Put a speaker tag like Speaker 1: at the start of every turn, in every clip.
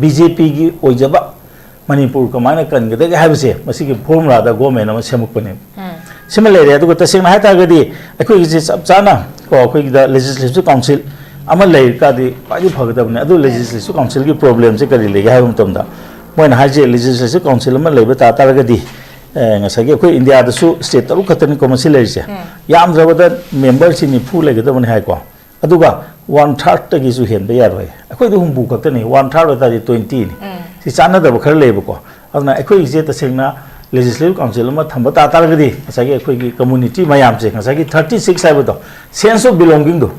Speaker 1: BJP की ओइजबा Manipur कमाना कन गदे हाइबसे मसी की फॉर्मुला दा गवर्नमेंट अमा सेमुकपने सिमा लेरे अदुग तसेंग हाइता गदी अखोई जे सब चाना को अखोई दा लेजिस्लेटिव काउंसिल अमा लेर कादी पाजी फगदबने अदु लेजिस्लेटिव काउंसिल की प्रॉब्लम से करी लेगे हाइबम तमदा मोइन हाइजे लेजिस्लेटिव काउंसिल अमा लेबे ताता गदी ngасagi अखोई इंडिया दसु स्टेट तरु खतनि कमसी लेरिसे याम जबदा मेंबर सिनि फु लेगदबने हाइ को अदुगा 1/3 तगी सु हेन बे यारोय अखोई दु हुंबु खतनि 1/3 तादी 20 नि si chana da khar lebo ko aduna ekhoi je ta sengna legislative council ma thamba ta tar gadi asagi ekhoi ki community mayam che asagi 36 haibo do sense of belonging do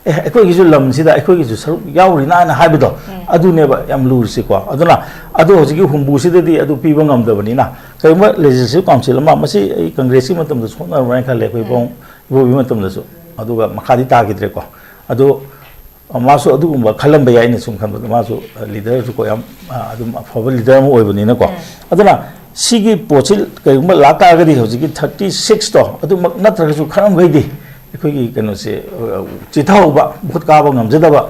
Speaker 1: ekhoi ki ju lam si da ekhoi ki ju saru yauri na na haibo do adu ne ba yam lur si ko aduna adu hoji ki humbu si de adu pi ba ngam da bani na kai ma legislative council ma masi congress ki matam da sona rai khale ekhoi bong bo bi matam da su adu ga makhadi ta gidre ko adu मासु अदुगुम्बा खलम बयाय ने सुम खनबा मासु leader को याम अदुम अफबल leader म ओइबनी न को अदुना सिगी पोचिल कयुम्बा लाका गदी होजिकी 36 तो अदु मक नत्रगसु खरम गइदि एखोगी कनो से चिथाउबा बहुत काबा ngमजदबा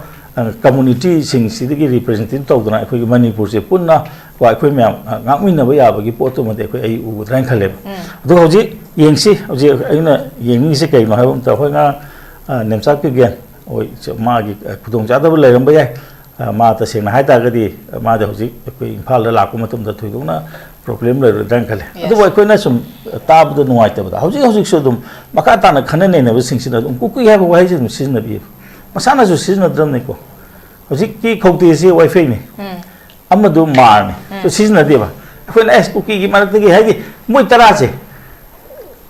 Speaker 1: कम्युनिटी सिंग सिदगी रिप्रेजेंटेटिव तौदना एखोगी मणिपुर से पुन्ना को एखोई म्याम गांगमिनबा याबगी पोतो मते एखोई आई उद्राइन खले अदु होजि येंगसि होजि अइना येंगि से कयनो हाबम त होइना नेमसा के गेन ओइ मागी खुदोंग जादब लेरम बय मा त सेंग हाय तागदी मा दे होजि कोइ इम्फाल लाको मतम द थुइदोंना प्रॉब्लम ले रदन खले अदु वय कोइना सुम ताब द नुवाय तबदा होजि होजि सो दुम मका ताना खने ने सिंसिना दुम कुकु या वय जे सिजन बि मसाना जो सिजन द्रम ने को होजि की खौति से वाईफाई ने अमदु मार ने तो सिजन देबा कोइना एस कुकी की मारक की हाय की मोय तरा से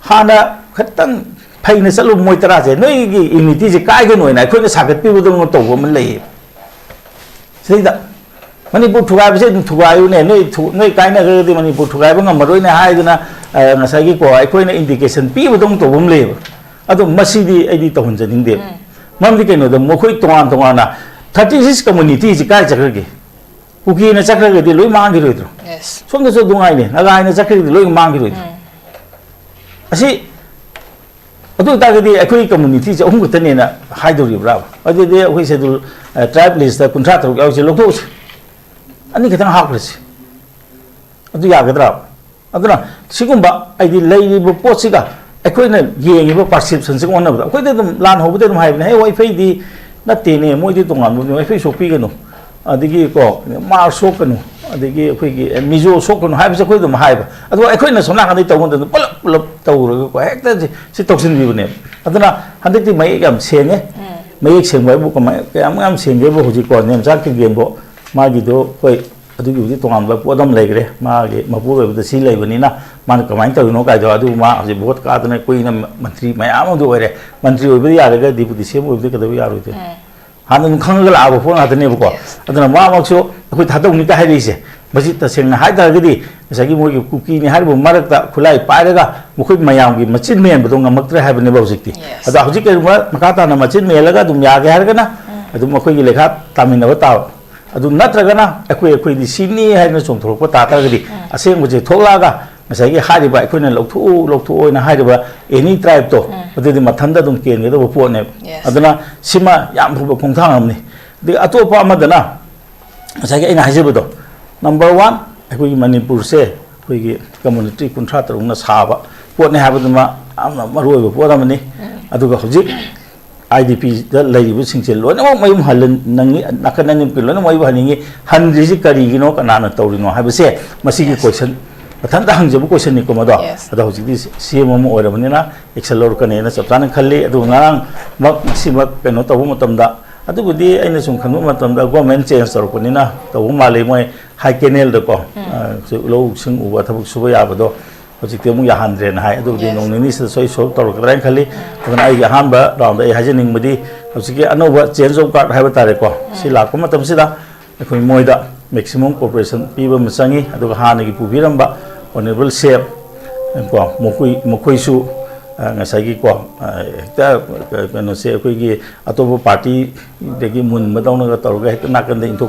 Speaker 1: हाना खतंग फाइने चलो मोय तरा जे नोई की इम्यूनिटी जे काय गनो ना खोने सागत पि बदम तो मन लई सैदा मणिपुर थुगाय बसे थुगायु ने नोई कायना गदि मणिपुर थुगाय बंग मरोय ने हायदना ngसागी को अखोइना इंडिकेशन पि बदम तो बम ले अदो मसीदी एदि तो हनजनिंग दे ममदि केनो द मखोय तोंगान तोंगाना 36 कम्युनिटी जे काय जखरगे कुकी ने जखरगे लोय मांगी रोइद्रो यस सोंद सो दुंगाय ने नगाय ने जखरगे लोय मांगी रोइद्रो असि अदु तागदी अखोई कम्युनिटी जे अहुम गतने ना हाइदोरिब्रा अदुदे अखोई शेड्यूल ट्राइब लिस्ट दा कुंट्रा तरु यावसे लोथोस अनि खतन हाकरस अदु यागद्रा अदुना सिगुंबा आइदि लैरिबो पोसिगा अखोइना येंगिबो परसेप्शन से ओनबदा अखोइदे दम लान होबदे दम हाइबने हे वाईफाई दी नतेने मोइदि तोंगान वाईफाई सोपिगनो अदिगी को मार सोकनो अदिगी अखोइगी मिजो सोकनो हाइबसे अखोइ दम हाइबा अदु अखोइना सोना खदि तौगन पलप पलप तौरगो को हेक्ता से तोक्सिन बिबने अदुना हंदति मै याम सेंगे मै सेंबाय बु कमाय याम सेंगे बु हुजि को नेम जाक गेंबो मागी दो कोइ अदुगी हुजि तोंगान बा पोदम लेग्रे मागे मपुर बद सि लेबनिना मान कमाय तौनो काय दो अदु मा हुजि बहुत कादने कोइना मंत्री मयाम दो ओरे मंत्री ओबि यारगा डिप्यूटी सीएम ओबि कदबि यारोइते हान खंगल आबो फोन हातने बको अदुना मा मक्सो अखोइ थादौनि का हाइरिसे बसी तसेंना हाइदागदी ngसागी मोगी कुकी नि हारबो मारकता खुलाई पाइरगा मुखै मयामगी मचिन मेन बदो ngमक्त्रे हाइबने बौजिकति अदा हजि केरुमा मकाता ना मचिन मेलगा दुम यागे हारगना अदु मखोगी लेखा तामिनबा ताव अदु नत्रगना अखोइ दि सिनी हाइना चोंथोरपा तातागदी असेंग बजे थोलागा ngसागी हारिबा अखोइना लौथो ओइना हारिबा एनी ट्राइब तो अदुदि मथंदा दुम केनगदो पोने अदुना सिमा याम फुबा खोंथांगमनि दि अतोपा अमदना ngसागी आइना हाइजबदो नंबर 1 अखोई मणिपुर से अखोई कम्युनिटी कुंट्रा तरुंगना साबा पोने हाबदमा आमना मरोइबो पोदमनि अदुगा हजिक आईडीपी द लैरिबो सिंचे लोनमो मयम हलन नंगी नकननि पिलोन मयबो हनिंगी हनरिजि करिगिनो कनाना तौरिनो हाबसे मसिगी क्वेश्चन मथंदा हंजबो क्वेश्चन निको मदो अदा हजिकदि सीएम मो ओरबनिना एक्सेल लोर कनेना चपतान खल्ली अदु ngarang mak simak keno tabu matamda अदुबुदी आइना सुम खनबो मतमदा गवर्नमेंट चेंज तौरपनिना तौ माले मोय हाई केनेल दको लो सिंग उबा थबक सुबा याबदो हजिकते मु याहानद्रेन हाय अदुबुदी नोंनिनि सोय सोल तौरकद्राइन खली अदुना आई अहानबा राउंड आई हाजनिंगबदी हजिकि अनोबा चेंज ऑफ कार्ड हायबा तारे को सि लाको मतमसिदा अखोय मोयदा मैक्सिमम कोऑपरेशन पीबा मसंगी अदुगा हानगी पुबिरंबा ऑनरेबल सेफ को मखोयसु ngसागी को हेक्ता कनो से अखोगी अतोबो पार्टी देगी मुन मदौनगा तौरगा हेक्ता नाकन दे इंथो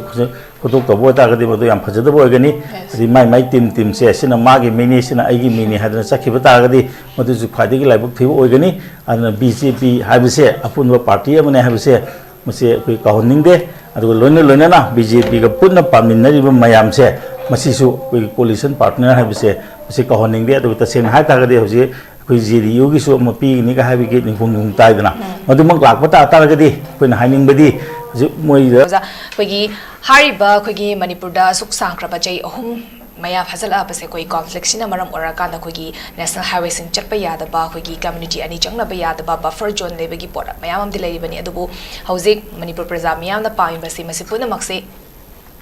Speaker 1: फोटो तबो तागदि बदो याम फजदबो ओगनी दि माई टीम से सिना मागी मिनी सिना आइगी मिनी हादना चखिबा तागदि मदुजु खादिगी लाइबक थिबो ओगनी अदना बीजेपी हाबिसे अपुनबो पार्टी अमने हाबिसे मसे अखोई काहनिंग दे लोन लोनना बीजेपी का पुनः पामिनरिब मयाम से मसीसु कोई कोलिशन पार्टनर है बिसे उसे कहनिंग दे तसेंग हाय तागदे हजे कोई जेडीयू की सो मपी नि का हाय बिगे निफुंग नुंग ताइदना मदुमक लाकपता तारगदी कोइना हाइनिंगबदी मोइ
Speaker 2: कोई हारिबा कोई मणिपुर दा सुख सांख्रबा जै अहुम मया फजल आपसे कोई कॉन्फ्लिक्ट सिना मरम ओराकाना कोई नेशनल हाईवे सिंग चटपा यादबा कोई कम्युनिटी अनि चंगनबा यादबा बफर जोन लेबगी पोरा मयाम अमदि लेरिबनी अदुबु हौजिक मणिपुर प्रजा मियामना पाइबसी मसि पुनमक्से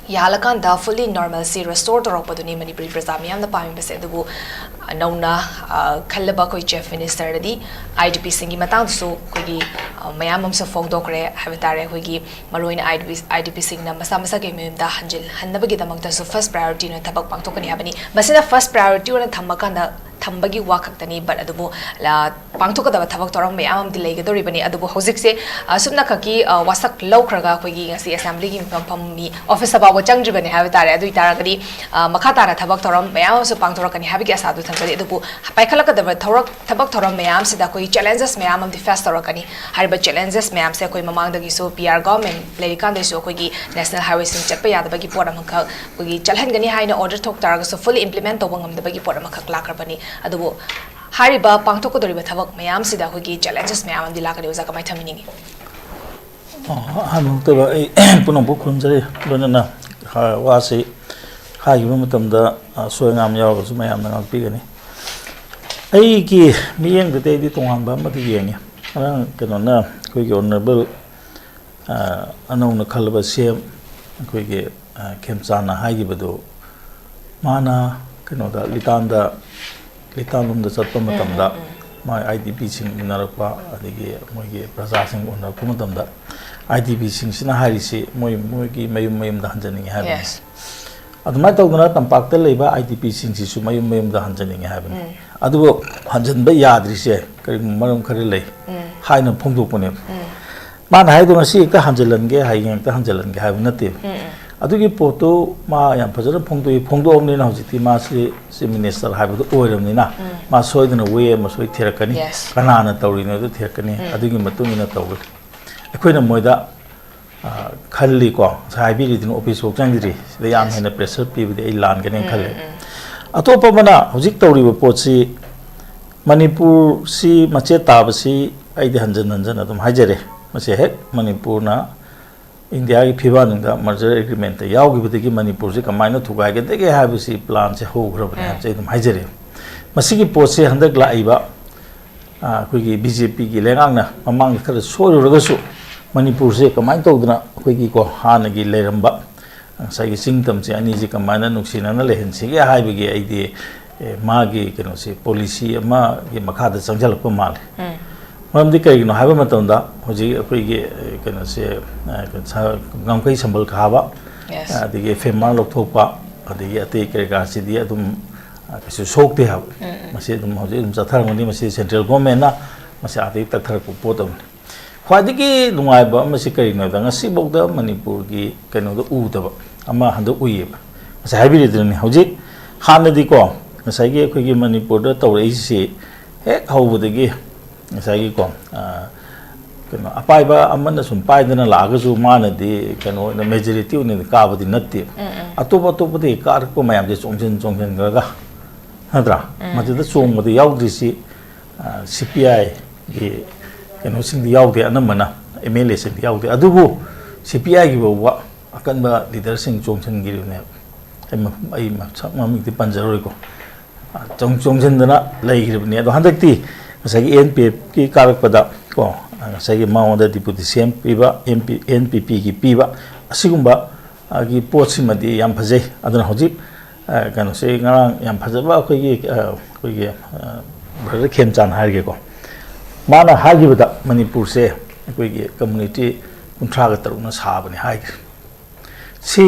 Speaker 2: यालकांदा फुल्ली नॉर्मलसी रेस्टोर तौरपदुनी मणिपुरी प्रजा मियामना पाइबसे अदुबु नौना खल्लबा कोई चीफ मिनिस्टर दी आईडीपी सिंगी मतंगसु कोई मयाम अमसे फोंदोकरे हबतारे कोई मरोइन आईडीपी सिंगना मसा मसा के मेमदा हंजिल हन्नबगी दमकतसु फर्स्ट प्रायोरिटी न थबक पांगतोकनी हाबनी मसिना फर्स्ट प्रायोरिटी ओना थम्मकांदा थम्बगी वाखक्तनी बट अदुबु पांगतोकदबा थबक तौरम मयाम अमदि लेगदोरिबनी अदुबु हौजिकसे सुमना खकी वासक लौखरगा कोई ngasi assembly की फममी ऑफिस अबाव चंगद्रिबनी हबतारे अदुइ तारगदी मखा तारा थबक तौरम मयाम सु पांगतोरकनी हाबिगे असादु थंगदि अदुबु पाइखलकदबा थबक तौरम मयाम सिदा कोई चैलेंजेस मयाम अमदि फेस तौरकनी हरिबा चैलेंजेस मयाम से कोई ममांगदगी सो पीआर गवर्नमेंट लेरिकांदेसो कोई नेशनल हाईवे सिंग चटपा यादबगी पोरम खक कोई चलहनगनी हाइना ऑर्डर थोक तारगसो फुल इंप्लीमेंट तौबा ngamdabagi पोरम खक लाखरबनी अदुबु हारिबा पांगतोकदोरिबा थबक मयाम सिदा कोई चैलेंजेस मयाम अमदि लाकदि ओजा कमाय थमिनिंगी
Speaker 1: हामुक्तबा पुनबु खुमजरे लोनना वासे हागिबा मतमदा सोयंगाम यावगसु मयामना ngakpigani की मियंग दे तोंगांबा मति येंगे कनोना कोई ऑनरेबल अनौन खलबा सेम कोई खेमचाना हागिबदो माना कनोदा लितानुमदा चत्पा मतमदा मा आईडीपी सिंग उनरपा अदिगे मोइगे प्रजा सिंग उनरपा मतमदा आईडीपी सिंग सिना हारिसे मोइगी मयुम मयुमदा हंजनिंग हाबे अदुमाय तौदना तंपाक्ता लेबा आईडीपी सिंग सिसु मयुम मयुमदा हंजनिंग हाबे अदुबो हंजनबा याद्रिसे करि मरम खरि लै हाइना फोंदोकपने मान हाइदो ngasi एकता हंजलनगे हाइगे एकता हंजलनगे हाइब नते अदुगी पोतो मा याम फजर फोंदोमनि ना हजिति मा से मिनिस्टर हाइबदो ओइरमनिना मा सोइदना वे मा सोइ थेरकनी कनाना तौरिनो दो थेरकनी अदुगी मतुंगिना तौगो अखोइना मोइदा खल्ली को साइबिरिदिन ऑफिस वक चंगिरि सिदा याम हेना प्रेशर पीबदि ए लानगने खल्ले अतोप मना हजिक तौरिबो पोछि मणिपुर सी मचे ताबसी आइदि हंजन हंजन अदुम हाइजरे मसे हेक मणिपुरना इंडिया की फिबानुंगा मर्जर एग्रीमेंट यावगिबदगी मणिपुर से कमाइना थुगाइगदगे हाबसी प्लान से होग्रबने हाबसे अदुम हाइजरे मसिगी पोसे हंदक लाइबा कोई बीजेपी की लेगांगना ममांग खर सोरुरगसु मणिपुर से कमाइन तौदना कोई को हानगी लेरंबा सागी सिंगतम से अनी जी कमाइना नुक्सिनाना लेहनसिगे हाइबगे आइदि मागी कनो से पॉलिसी अमा के मखादा संजलप माल मरमदि करिनो हाइबा मतंदा होजि अखोइगे कनो से गमकै संबल खाबा अदिगे फेमा लोथोपा अदिगे अते करेगा सिदि अदुम किसु सोक्ते हाब मसे अदुम होजि अदुम चथरमनि मसे सेंट्रल गवर्नमेंट ना मसे आदि तथरक पोतम ख्वादिगी नुंगाइबा मसे करिनो दा ngasi बौदा मणिपुर की कनो द उदबा अमा हंद उइबा मसे हाइबिरिदनि होजि हानदि को ngसाइगे अखोइगे मणिपुर द तौरैसि हेक हौबदगी ngसाइगे को कनो अपाइबा अमन सुम पाइदना लागसु मानदि कनो मेजॉरिटी उनि काबदि नत्ते अतोप अतोपदि कारको मयाम जे चोंजन गगा हद्रा मदद चोंबदि याउद्रिसि सीपीआई की कनो सिंग याउदे अनमना एमएलए सिंग याउदे अदुबु सीपीआई की बवा अकनबा लीडर सिंग चोंजन गिरिने आई ममिति पंजरोइको चोंजनदना लैगिरबने अदो हंदक्ति ngसाइगे एनपीएफ की कारकपदा को ngसाइगे माउंदा डिप्यूटी सीएम पीबा एमपी एनपीपी की पीबा असिगुंबा की पोटसिमदि याम फजै अदना हजिक कनो से ngarang याम फजबा अखोइगे ब्रदर खेमचान हारगे को माना हागिबदा मणिपुर से अखोइगे कम्युनिटी 36 साबने हाइगे सी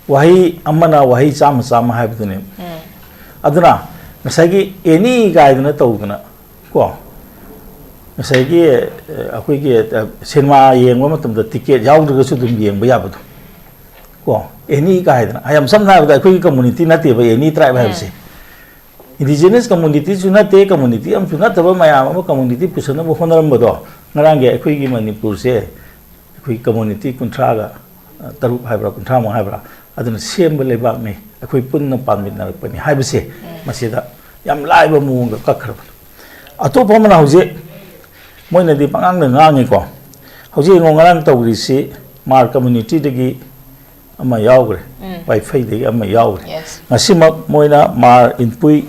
Speaker 1: वही अमना वही चाम हाइबदने अदना ngसाइगे एनी गाइदना तौदना को ngसाइगे अखोइगे सिनेमा येंगबा मतमदा टिकेट याउद्रगसु दुम येंबा याबदो को एनी गाइदना आयम समना बदा अखोइगे कम्युनिटी नतेबा एनी ट्राइब हाइबसे इंडिजिनस कम्युनिटी सुनते कम्युनिटी हम सुनतबा मयाम अमा कम्युनिटी पुसनबो होनरमबदो ngarangge अखोइगे मणिपुर से ꯑꯩꯈꯣꯏ ꯀꯝꯃꯨꯅꯤꯇꯤ ꯀꯨꯟꯊ꯭ꯔꯥꯒ ꯇꯔꯨꯛ ꯍꯥꯏꯕ꯭ꯔꯥ ꯀꯨꯟꯊ꯭ꯔꯥꯃꯉꯥ ꯍꯥꯏꯕ꯭ꯔꯥ ꯑꯗꯨꯅ ꯁꯦꯝꯕ ꯂꯩꯕꯥꯛꯅꯤ ꯑꯩꯈꯣꯏ ꯄꯨꯟꯅ ꯄꯥꯟꯃꯤꯟꯅꯔꯛꯄꯅꯤ ꯍꯥꯏꯕꯁꯦ ꯃꯁꯤꯗ ꯌꯥꯝ ꯂꯥꯏꯕ ꯃꯑꯣꯡꯗ ꯀꯛꯈ꯭ꯔꯕꯅꯤ ꯑꯇꯣꯞꯄ ꯑꯃꯅ ꯍꯧꯖꯤꯛ ꯃꯣꯏꯅꯗꯤ ꯄꯉꯥꯡꯗ ꯉꯥꯡꯉꯤꯀꯣ ꯍꯧꯖꯤꯛ ꯌꯦꯡꯉꯣ ꯉꯔꯥꯡ ꯇꯧꯔꯤꯁꯤ ꯃꯥꯔ ꯀꯝꯃꯨꯅꯤꯇꯤꯗꯒꯤ ama yaugre pai fai de ama yaugre ngasima moina mar inpui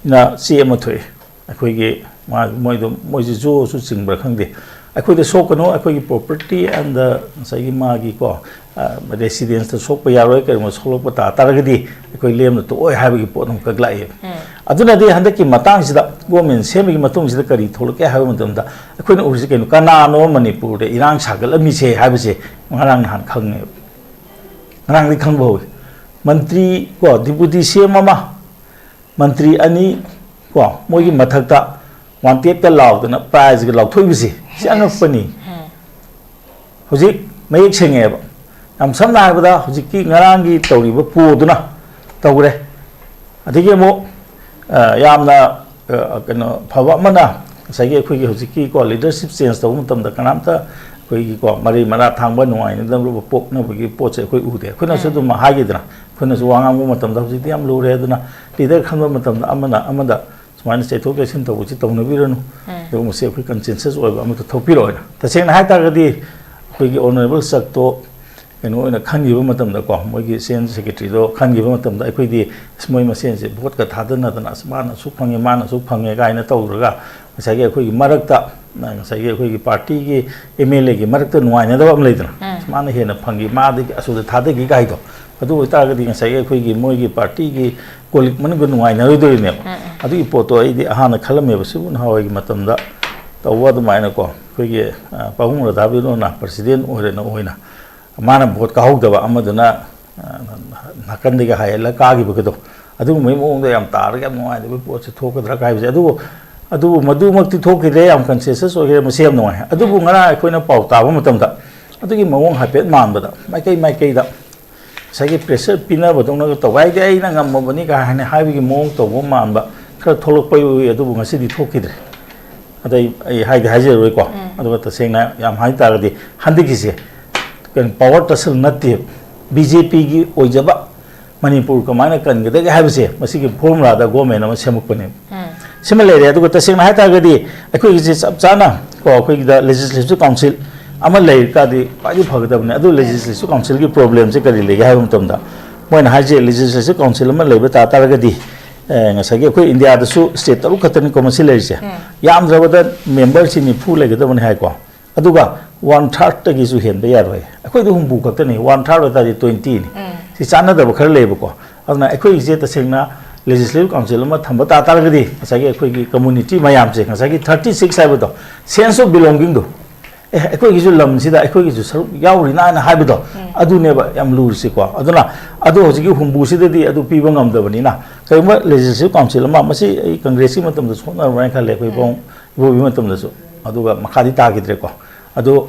Speaker 1: na si ama thoi akoi ge ma moi do moi ji jo su singbra khangde akoi de sok no akoi gi property and the sai gi ma gi ko residence to sok pa yaroi ka mo sok pa ta tar gi di akoi lem no to oi ha gi pot nom ka glai aduna de handa ki matang sida government sem gi matung sida kari thol ke ha matam da akoi no ursi ke no kana no manipur de irang sagal ami se ha ba se ngarang han khang ne nang di khang bo mantri ko deputy cm ma mantri ani ko moi gi mathak ta wanted ka law na prize gi law thoi bi si angak pani hojik mayek senge ba am samna ba da hojik ki ngarang gi tawri ba pu duna tawre adigi mo yamna kano phawa mana sai gi khoi gi hojik ki ko leadership change taw mutam da kanam ta khoi gi ko mari mana thangba nuai na dam ro pok na gi po che khoi u de khoi na su du ma ha gi dra khoi na su wangam mu matam da hojik yam lu re duna leader khan ba matam da amada sumana che thok sin taw chi taw na bi ranu do mo se khoi consensus oi ba ma to thopi ro na ta seng na ha ta ga di khoi gi honorable sak to eno ina khan gi ba matam da ko moi gi sen secretary do khan gi ba matam da khoi di smoi ma sen se bot ka tha na da na asmana su phange mana su phange ga ina taw ra sai ge khoi gi marak ta sai ge khoi gi party gi mla gi marak ta nuai na da am le dra asmana he na phangi ma de asu da tha de gi ga do adu ta ga di sai ge khoi gi moi gi party gi kolik man gu nuai na do ne adu i poto ai di ahana khalam me su na hoi gi matam da tawa du mai na ko khoi gi pahung ra da bi no na president ore na oina mana vote ka hok da ba amaduna nakan de ga hayla ka gi ba do adu mai mo ong da yam tar ga nuai de po se thok dra ka bi adu madu makti thok de yam consensus o ge ma sem nuai adu bu ngara khoi na pau ta ba matam da adu gi mawong ha pet man ba da mai kai da sai gi pressure pina ba dong na to gai de ai na ngam mo ni ka ha bi gi mong to bo man ba kha tholok pai adu bu ngasi di thok ki de adai ai hai de hai je roi ko adu ta seng na yam hai ta ga di handi gi se kan power tasal natti BJP gi oijaba Manipur kamana kan gada ga habse masi gi formula da government ma semuk pane similarly adu ta sing na ta ga di akoi gi sab chana ko akoi gi da legislative council ama lai ka di pa gi phagda bne adu legislative council gi problem se kari le ga habum tom da moina haje legislative council ma lai ba ta ta ga di ngasa gi akoi India da su state taru khatani commercial lai se yam jabada member chi ni phu le ga da bne hai ko aduga 1/3 tagi su hen ba yaroi akoi du humbu ka tani 1/3 ta di 20 ni si chana da khar leba ko adna akoi je ta sengna legislative council ma thamba ta tar ga di asagi akoi gi community mayam che asagi 36 sai ba do sense of belonging do akoi gi ju lam si da akoi gi ju saru yauri na na haiba do adu ne ba yam lur si ko aduna adu hoji gi humbu si da di adu pi ba ngam da bani na kai ma legislative council ma masi congress ki matam da sona rai kha le koi bong bo bi matam da su aduga makhadi ta gi dre ko adu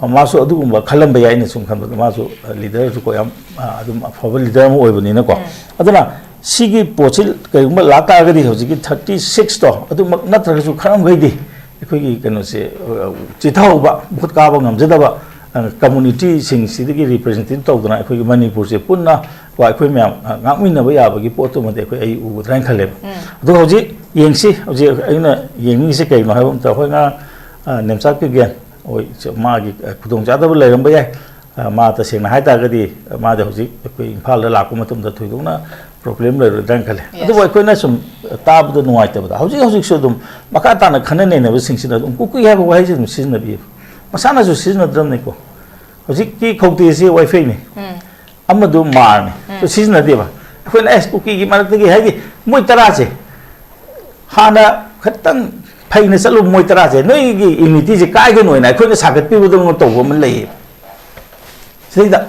Speaker 1: masu adugumba khalam ba yaina sum khan ba masu leader ko yam adum afaba leader mo oi bani na ko aduna sigi pochil kaigumba laka ga di hoji gi 36 to adu mak na tra su kharam gai di khoi gi kano se chithau ba bhut ka ba ngam jada ba community sing sidigi representative to duna khoi gi Manipur se punna ko khoi myam ngakmin na ba ya ba gi pot to ma de khoi ai u dran khale adu hoji yengsi hoji aina yengi se kai ma ha ta khoi nga nemsak ki gen oi ma gi khudong cha da ba leiram ba yai ma ta seng na hai ta ga di ma de hoji khoi imphal la la ko matum da thui dong na problem le dran khale adu wai khoi na sum ta bu da nuai ta ba hoji so dum maka ta na khana ne ne ba sing sin da ku ku ya ba wai ji sin na bi masana ju sin na dram ne ko hoji ki khouti se wifi ne amadu mar ne to sin na de ba khoi na es ku ki ma ta gi hai gi moi tara che hana khatang phai na salu moi tara che noi gi unity je kai ga noi na khoi na sagat pi bu dong to bo man lei sei da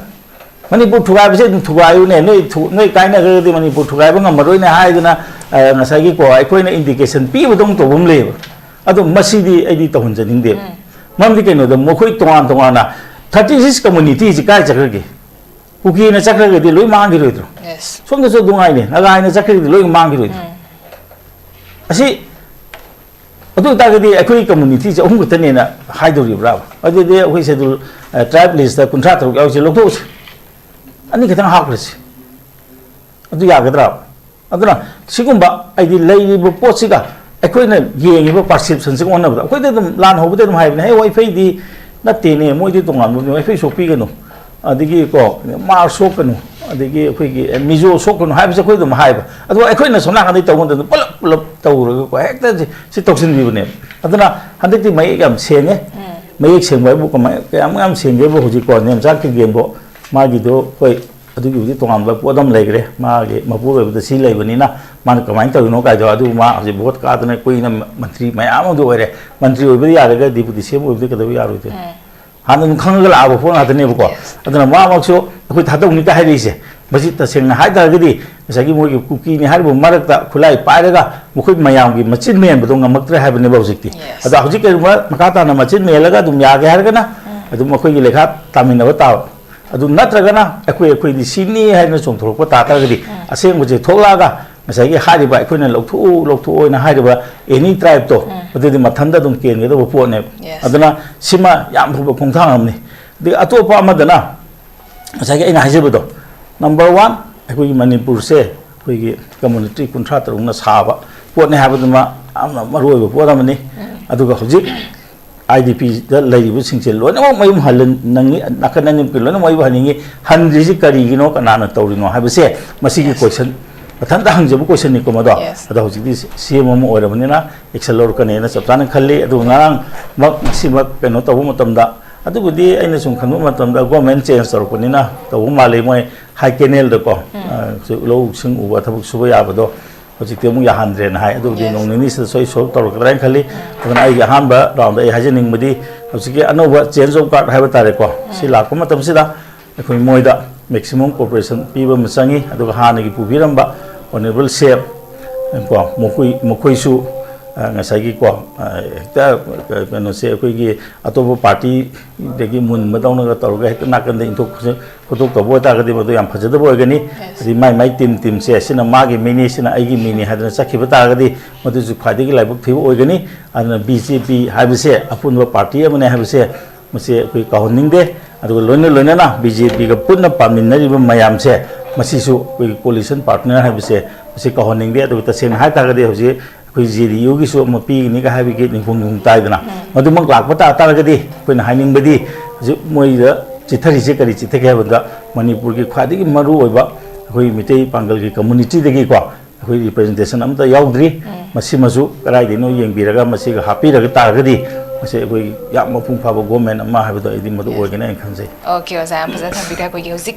Speaker 1: Manipur thugai ba se thugai u ne noi kai na ga di Manipur thugai ba ngam roi na hai na na sai gi ko ai khoi na indication pi bu dong to bom le adu masi di ai di to hun janing de mam di ke no da mo khoi tongan na 36 community je kai chakra gi kuki na chakra gi di loi mang gi roi tro yes som da so dungai ne na ga ai na chakra gi loi mang gi roi asi ꯑꯗꯨ ꯇꯥꯔꯒꯗꯤ ꯑꯩꯈꯣꯏ ꯀꯝꯃꯨꯅꯤꯇꯤꯁꯦ ꯑꯍꯨꯝ ꯈꯛꯇꯅꯦꯅ ꯍꯥꯏꯗꯧꯔꯤꯕ꯭ꯔꯥ ꯑꯗꯨꯗꯤ ꯑꯩꯈꯣꯏ schedule ꯇ꯭ꯔꯥꯏꯕ list 53 ꯌꯥꯎꯁꯦ ꯂꯧꯊꯣꯛꯎꯁꯦ ꯑꯅꯤ ꯈꯛꯇꯪ ꯍꯥꯞꯈ꯭ꯔꯁꯤ ꯑꯗꯨ ꯌꯥꯒꯗ꯭ꯔꯥ ꯑꯗꯨꯅ ꯁꯤꯒꯨꯝꯕ ꯑꯩꯗꯤ ꯂꯩꯔꯤꯕ ꯄꯣꯠꯁꯤꯒ ꯑꯩꯈꯣꯏꯅ ꯌꯦꯡꯉꯤꯕ ꯄꯔꯁꯦꯞꯁꯟꯁꯤꯒ ꯑꯣꯟꯅꯕꯗ ꯑꯩꯈꯣꯏꯗ ꯑꯗꯨꯝ ꯂꯥꯟ ꯍꯧꯕꯗ ꯑꯗꯨꯝ ꯍꯥꯏꯕꯅꯦ ꯍꯦ ꯋꯥꯏꯐꯩꯗꯤ ꯅꯠꯇꯦꯅꯦ ꯃꯣꯏꯗꯤ ꯇꯣꯉꯥꯟꯕꯅꯤ ꯋꯥꯏꯐꯩ ꯁꯣꯛꯄꯤꯒꯅꯨ ꯑꯗꯒꯤ ꯀꯣ ꯃꯥꯔ ꯁꯣꯛꯀꯅꯨ ꯑꯗꯒꯤ ꯑꯩꯈꯣꯏꯒꯤ ꯃꯤꯖꯣ ꯁꯣꯛꯀꯅꯨ ꯍꯥꯏꯕꯁꯦ ꯑꯩꯈꯣꯏ ꯑꯗꯨꯝ ꯍꯥꯏꯕ ꯑꯗꯨꯒ ꯑꯩꯈꯣꯏꯅ ꯁꯣꯝ ꯅꯥꯀꯟꯗꯩ ꯇꯧꯕ ꯃꯇꯝꯗ ꯄꯨꯂꯞ ꯄꯨꯂꯞ ꯇꯧꯔꯒꯀꯣ ꯍꯦꯛꯇ ꯁꯤ ꯇꯧꯁꯤꯟꯕꯤꯕꯅꯦꯕ ꯑꯗꯨꯅ ꯍꯟꯗꯛꯇꯤ ꯃꯌꯦꯛ ꯌꯥꯝ ꯁꯦꯡꯉꯦ ꯃꯌꯦꯛ ꯁꯦꯡꯕ ꯍꯥꯏꯕꯨ ꯀꯌꯥꯝ ꯁꯦꯡꯒꯦꯕꯨ ꯍꯧꯖꯤꯛꯀꯣ ꯅꯦꯝꯆꯥꯛ ꯀꯤꯒꯦꯟꯕꯣ ꯃꯥꯒꯤꯗꯣ ꯍꯣꯏ ꯑꯗꯨꯒꯤꯕꯨꯗꯤ ꯇꯣꯉꯥꯟꯕ ꯄꯣꯠ ꯑꯃ ꯂꯩꯈ꯭ꯔꯦ ꯃꯥꯒꯤ ꯃꯄꯨꯔꯣꯏꯕꯗ ꯁꯤ ꯂꯩꯕꯅꯤ나 ꯃꯥꯅ ꯀꯃꯥꯏꯅ ꯇꯧꯔꯤꯅꯣ ꯀꯥꯏꯗꯣ ꯑꯗꯨ ꯃꯥ ꯍꯧꯖꯤꯛ ꯚꯣꯠ ꯀꯥꯗꯅ ꯀꯨꯏꯅ ꯃꯟꯇ꯭ꯔꯤ ꯃꯌꯥꯝ ꯑꯃꯗ ꯑꯣꯏꯔꯦ ꯃꯟꯇ꯭ꯔꯤ ꯑꯣꯏꯕꯗ ꯌꯥꯔꯒ ꯗꯤꯄꯨꯇꯤ ꯁꯤ ꯑꯦꯝ ꯑꯣꯏꯕꯗꯤ ꯀꯩꯗꯧꯕ ꯌꯥꯔꯣꯏꯗꯣꯏꯅꯣ ꯍꯥꯟꯅ ꯑꯗꯨꯝ ꯈꯪꯉꯒ ꯂꯥꯛꯑꯕ ꯄꯣꯠ ꯉꯥꯛꯇꯅꯦꯕꯀꯣ ꯑꯗꯨꯅ ꯃꯥꯃꯛꯁꯨ ꯑꯩꯈꯣꯏ ꯊꯥꯗꯧꯅꯤꯀ ꯍꯥꯏꯔꯛꯏꯁꯦ ꯃꯁꯤ ꯇꯁꯦꯡꯅ ꯍꯥꯏꯇꯥꯔꯒꯗꯤ ꯉꯁꯥꯏꯒꯤ ꯃꯣꯏꯒꯤ ꯀꯨꯀꯤꯅꯤ ꯍꯥꯏꯔꯤꯕ ꯃꯔꯛꯇ ꯈꯨꯠꯂꯥꯏ ꯄꯥꯏꯔꯒ ꯃꯈꯣꯏ ꯃꯌꯥꯝꯒꯤ ꯃꯆꯤꯟ ꯃꯦꯟꯕꯗꯣ ꯉꯝꯃꯛꯇ꯭ꯔꯦ ꯍꯥꯏꯕꯅꯦꯕ ꯍꯧꯖꯤꯛꯇꯤ ꯑꯗꯣ ꯍꯧꯖꯤꯛ ꯀꯩꯒꯨꯝꯕ ꯃꯈꯥ ꯇꯥꯅ ꯃꯆꯤन ꯃꯦꯜꯂꯒ ꯑꯗꯨꯝ ꯌꯥꯒꯦ ꯍꯥꯏꯔꯒꯅ ꯑꯗꯨꯝ ꯑꯩꯈꯣꯏꯒꯤ ꯂꯩꯈꯥ ꯇꯥꯃꯤꯟꯅꯕ ꯇꯥꯕ ꯑꯗꯨ ꯅꯠꯇ꯭ꯔꯒꯅ ꯑꯩꯈꯣꯏꯗꯤ ꯁꯤꯅꯤ ꯍꯥꯏꯅ ꯆꯣꯡꯊꯣꯔꯛꯄ ꯇꯥꯔꯒꯗꯤ ꯑꯁꯦꯡꯕꯁꯦ ꯊꯣꯛꯂꯛꯑꯒ ꯉꯁꯥꯏꯒꯤ ꯍꯥꯏꯔꯤꯕ ꯑꯩꯈꯣꯏꯅ ꯂꯧꯊꯣꯛꯑꯣꯅ ꯍꯥꯏꯔꯤꯕ ꯑꯦꯅꯤ ꯇ꯭ꯔꯥꯏꯕꯇꯣ ꯑꯗꯨꯗꯤ ꯃꯊꯟꯇ ꯑꯗꯨꯝ ꯀꯦꯟꯒꯗꯕ ꯄꯣꯠꯅꯦꯕ ꯑꯗꯨꯅ ꯁꯤꯃ ꯌꯥꯝ ꯐꯕ ꯈꯣꯡꯊꯥꯡ ꯑꯃꯅꯤ ꯑꯗꯒꯤ ꯑꯇꯣꯞꯄ ꯑꯃꯗꯅ ꯉꯁꯥꯏꯒꯤ ꯑꯩꯅ ꯍꯥꯏꯖꯕꯗꯣ ꯅꯝꯕꯔ 1 ꯑꯩꯈꯣꯏꯒꯤ ꯃꯅꯤꯄꯨꯔꯁꯦ ꯑꯩꯈꯣꯏꯒꯤ ꯀꯝꯃꯨꯅꯤꯇꯤ 53ꯅ ꯁꯥꯕ ꯄꯣꯠꯅꯤ ꯍꯥꯏꯕꯗꯨꯃ ꯌꯥꯝꯅ ꯃꯔꯨꯑꯣꯏꯕ ꯄꯣꯠ ꯑꯃꯅꯤ ꯑꯗꯨꯒ ꯍꯧꯖꯤꯛ IDPꯗ ꯂꯩꯔꯤꯕꯁꯤꯡꯁꯦ ꯂꯣꯏꯅꯃꯛ ꯃꯌꯨꯝ ꯍꯜꯂꯅꯤꯡꯉꯤ ꯅꯥꯀꯟ ꯑꯅꯤꯃꯛꯀꯤ ꯂꯣꯏꯅꯃꯛ ꯃꯌꯨꯝ ꯍꯟꯅꯤꯡꯉꯤ ꯍꯟꯗ꯭ꯔꯤꯁꯤ ꯀꯔꯤꯒꯤꯅꯣ ꯀꯅꯥꯅ ꯇꯧꯔꯤꯅꯣ ꯍꯥꯏꯕꯁꯦ ꯃꯁꯤꯒꯤ ꯀꯣꯏꯁꯟ ꯃꯊꯟꯇ ꯍꯪꯖꯕ ꯀꯣꯏꯁꯟꯅꯤꯀꯣ ꯃꯗꯣ ꯑꯗꯣ ꯍꯧꯖꯤꯛꯇꯤ CM ꯑꯃ ꯑꯣꯏꯔꯕꯅꯤꯅ ꯑꯦꯛꯁꯟ ꯂꯧꯔꯛꯀꯅꯤꯅ ꯆꯞ ꯆꯥꯅ ꯈꯜꯂꯤ ꯑꯗꯨꯒ ꯉꯔꯥꯡꯃꯛ ꯉꯁꯤꯃꯛ ꯀꯩꯅꯣ ꯇꯧꯕ ꯃꯇꯝꯗ ꯑꯗꯨꯕꯨꯗꯤ ꯑꯩꯅ ꯁꯨꯝ ꯈꯟꯕ ꯃꯇꯝꯗ ꯒꯣꯔꯃꯦꯟ ꯆꯦꯟꯖ ꯇꯧꯔꯛꯄꯅꯤꯅ ꯇꯧꯕ ꯃꯥꯜꯂꯤ ꯃꯣꯏ ꯍꯥꯏ ꯀꯦꯅꯦꯜꯗꯀꯣ ꯂꯧꯁꯤꯡ ꯎꯕ ꯊꯕꯛ ꯁꯨꯕ ꯌꯥꯕꯗꯣ ꯍꯧꯖꯤꯛꯇꯤ ꯑꯃꯨꯛ ꯌꯥꯍꯟꯗ꯭ꯔꯦꯅ ꯍꯥꯏ ꯑꯗꯨꯕꯨꯗꯤ ꯅꯣꯡ ꯅꯤꯅꯤꯁꯤꯗ ꯁꯣꯏ ꯁꯣꯜꯕ ꯇꯧꯔꯛꯀꯗ꯭ꯔꯥꯅ ꯈꯜꯂꯤ ꯑꯗꯨꯅ ꯑꯩꯒꯤ ꯑꯍꯥꯟꯕ ꯔꯥꯎꯟꯗ ꯑꯩ ꯍꯥꯏꯖꯅꯤꯡꯕꯗꯤ ꯍꯧꯖꯤꯛꯀꯤ ꯑꯅꯧꯕ ꯆꯦꯟꯖ ꯑꯣꯐ ꯒꯥꯔꯗ ꯍꯥꯏꯕ ꯇꯥꯔꯦꯀꯣ ꯁꯤ ꯂꯥꯛꯄ ꯃꯇꯝꯁꯤꯗ ꯑꯩꯈꯣꯏ ꯃꯣꯏꯗ ꯃꯦꯛꯁꯤꯃꯝ ꯀꯣꯑꯣꯄꯔꯦꯁꯟ ꯄꯤꯕ ꯑꯃ ꯆꯪꯉꯤ ꯑꯗꯨꯒ ꯍꯥꯟꯅꯒꯤ ꯄꯨꯕꯤꯔꯝꯕ ꯑꯣꯅꯦꯕꯜ ꯁꯦꯞ ꯀꯣ ꯃꯈꯣꯏꯁꯨ ngасai ko hekta kano se akoi gi atobo party degi mun madawna ga torga hekta nakan de intok photok to bo ta ga de bodo yam phajada bo gani ri mai tim se sina magi mini sina aigi mini hadna sakhiba ta ga di modu ju khadi gi laibuk thibo oi gani ana BJP habise apunwa party amane habise mase akoi kahonning de adu loina na BJP ga punna paminari ba mayam se masisu akoi coalition partner habise mase kahonning de adu tasen ha ta ga de hoje कोई GDU की सो मपी नि का हाबि के निफुंग ताइदना मदुमक लाकपता तारगदि कोइना हाइनिंग बदि मोइदा चिथरि से करि चिथके हाबदा मणिपुर की खादि की मरु ओइबा कोई मिटै पांगल की कम्युनिटी दगी को कोई रिप्रेजेंटेशन अमता याउद्रि मसि मसु कराइ दिनो येंबिरगा मसि गा हापिरगा तारगदि मसे कोई या मफुंग फाबो गवर्नमेंट अमा हाबदो इदि मदु ओइगने इन खनजे
Speaker 2: ओके ओजा हम फजा थबिदा कोई हुजिक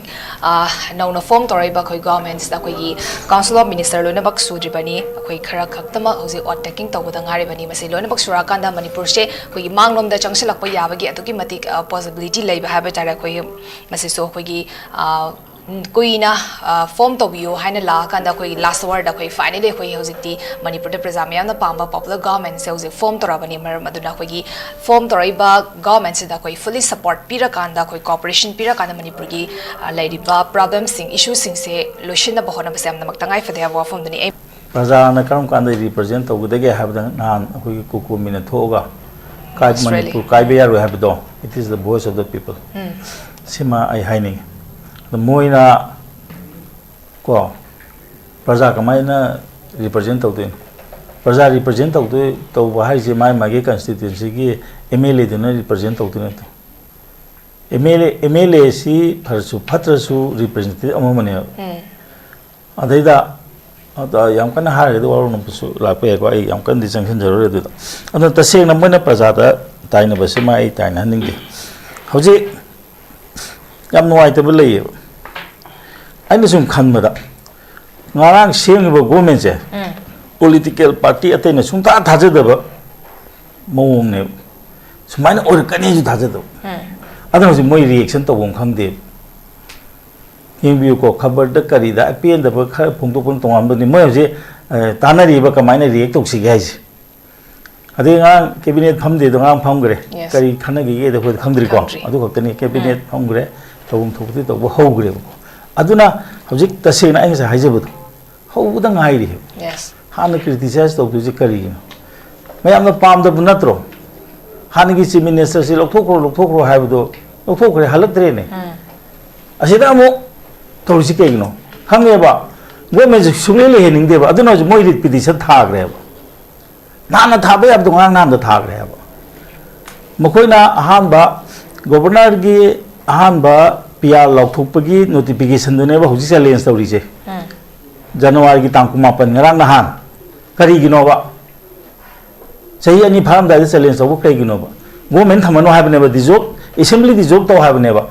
Speaker 2: नौनो फॉर्म तोरैबा कोई गवर्नमेंट्स दा कोई काउंसिल ऑफ मिनिस्टर लोना बक सुद्रि बनी कोई खरा खक्तमा हुजिक ओटेकिंग तौबदा ngaरि बनी मसे लोना बक सुरा कांदा मणिपुर से कोई मांगलोम दा चंगसलक याबगी अतुकी मतिक पॉसिबिलिटी लैबा हाबे तारा कोई मसे सो कोई कोई ना फॉर्म तौबियो हाइना ला कांदा कोई लास्ट वर्ड कोई फाइनली कोई हुजिकती मणिपुर दे प्रजा मयाम ना पांबा पॉपुलर गवर्नमेंट से हुजिक फॉर्म तोराबनी मर मदुना कोई फॉर्म तोराइबा गवर्नमेंट से दा कोई फुली सपोर्ट पिरा कांदा कोई कोऑपरेशन पिरा कांदा मणिपुर की लाइरिबा प्रॉब्लम सिंग इशू सिंग से लोशन दा बहोना बसे हमना मक्तंगाई फदे वा फॉर्म दनी
Speaker 1: प्रजा ना करम कांदा रिप्रेजेंट तौगदगे हाबदा नान कोई कुकु मिना थोगा काय मणिपुर काय बेया रो हाबदो it is the voice of the people सिमा आई हाइनिंग the moina ko praja kamaina represent tawde praja represent tawde to bahai je mai magi constituency gi MLA de na represent tawde na MLA si pharsu phatrasu representative amamane adaida ada yam kana hare do waru nusu lakpe ko ai yam kan di sanction jarore do ada taseng na moina praja da taina base mai taina haning de hoji yam nuai te bele aina sum khanmada ngarang sengiba government se political party atena sumta thajadaba mawong ne sumaina or kani ju thajadaba adha hosi moi reaction tawom khangde yengbiu ko khabar da kari da apn da ba khar phungtokpon tongan bani moi hosi tanari ba kamaina react toksi ga ji ade ngang cabinet phamde do ngang phamgre kari khanagi ge da khod khangdri ko adu khotani cabinet phamgre tawum thokti tawbo hogre aduna hojik tasena ai sa haijabud hobudang hairi yes hana criticize to ji kari ꯃꯌꯥꯝꯅ ꯄꯥꯝꯗꯕ ꯅꯠꯇ꯭ꯔꯣ ꯍꯥꯟꯅꯒꯤ chief ꯃꯤꯅꯤꯁꯇꯔꯁꯤ ꯂꯧꯊꯣꯛꯈ꯭ꯔꯣ ꯍꯥꯏꯕꯗꯣ ꯂꯧꯊꯣꯛꯈ꯭ꯔꯦ ꯍꯜꯂꯛꯇ꯭ꯔꯦꯅꯦ ꯑꯁꯤꯗ ꯑꯃꯨꯛ ꯇꯧꯔꯤꯁꯤ ꯀꯩꯒꯤꯅꯣ ꯈꯪꯉꯦꯕ ꯒꯣꯔꯃꯦꯟꯁꯦ ꯁꯨꯡꯂꯩ ꯂꯩꯍꯟꯅꯤꯡꯗꯦꯕ ꯑꯗꯨꯅ ꯍꯧꯖꯤꯛ ꯃꯣꯏ ꯔꯤꯠ ꯄꯤꯇꯤꯁꯟ ꯊꯥꯈ꯭ꯔꯦꯕ ꯅꯍꯥꯟꯅ ꯊꯥꯕ ꯌꯥꯕꯗꯣ ꯉꯔꯥꯡ ꯅꯍꯥꯟꯗ ꯊꯥꯈ꯭ꯔꯦꯕ ꯃꯈꯣꯏꯅ ꯑꯍꯥꯟꯕ ꯒꯣꯕꯔꯅꯔꯒꯤ ꯑꯍꯥꯟꯕ PR ꯂꯧꯊꯣꯛꯄꯒꯤ ꯅꯣꯇꯤꯐꯤꯀꯦꯁꯟꯗꯨꯅꯦꯕ ꯍꯧꯖꯤꯛ ꯆꯦꯂꯦꯟꯖ ꯇꯧꯔꯤꯁꯦ ꯖꯅꯋꯥꯔꯤꯒꯤ ꯇꯥꯡ 19 ꯉꯔꯥꯡ ꯅꯍꯥꯟ ꯀꯔꯤꯒꯤꯅꯣꯕ ꯆꯍꯤ 2 ꯐꯥꯔꯝꯗꯥꯏꯗ ꯆꯦꯂꯦꯟꯖ ꯇꯧꯕ ꯀꯩꯒꯤꯅꯣꯕ ꯒꯣꯔꯃꯦꯟ ꯊꯝꯃꯅꯣ ꯍꯥꯏꯕꯅꯦꯕ ꯗꯤꯖꯣꯜꯕ ꯑꯦꯁꯦꯝꯕ꯭ꯂꯤ ꯗꯤꯖꯣꯜꯕ ꯇꯧ ꯍꯥꯏꯕꯅꯦꯕ